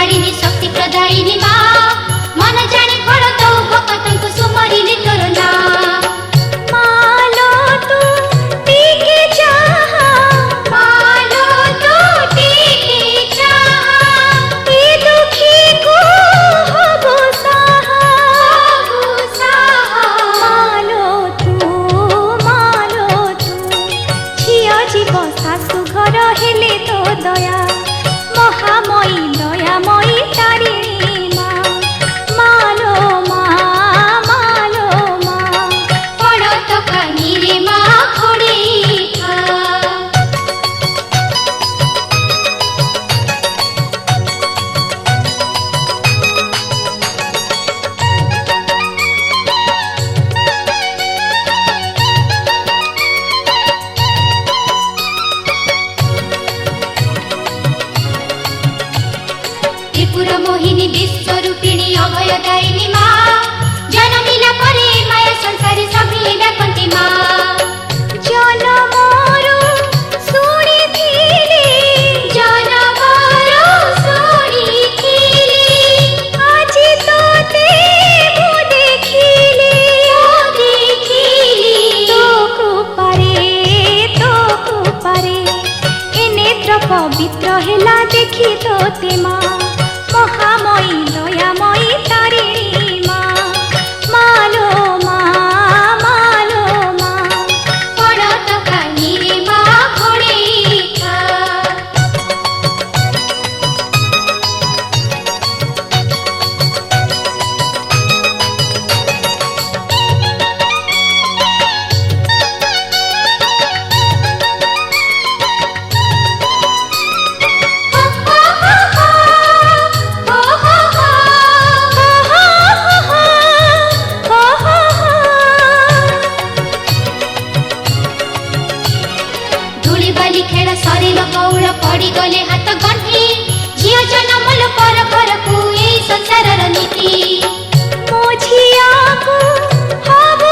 कारिणी शक्ति प्रदायिनी माँ मन जाने फल दौ भक्तनको सुमरिले तोर नाम मालो तू टिके चाह मालो तू टिके चाह ए दुखी को हबो साहा मालो तू झियो जीव शाशु घर हेले तो दया महामयी दयामयी तारिणी माँ मालो माँ पड़ो तो कानी रे माँ खोड़ी खा त्रिपुर मोहिनी विश्वरूपिणी अभयदायिनी माँ जनमिला परे माया संसारी सभी डाकन्ती माँ जनमरु शुणिथिले आजि तोते मु देखिले तो कृपारे ए नेत्र पवित्र हेला देखि तोते माँ महामयी दयामयी तारिणी माँ मालो माँ पड़ो तो कानी रे माँ खोड़ी खा धूली खेल सरिल कौड़ पड़ी गले हाथ गंठी झियो जनमल पर घरकू एई संसारर नीति मो झियाकू हबो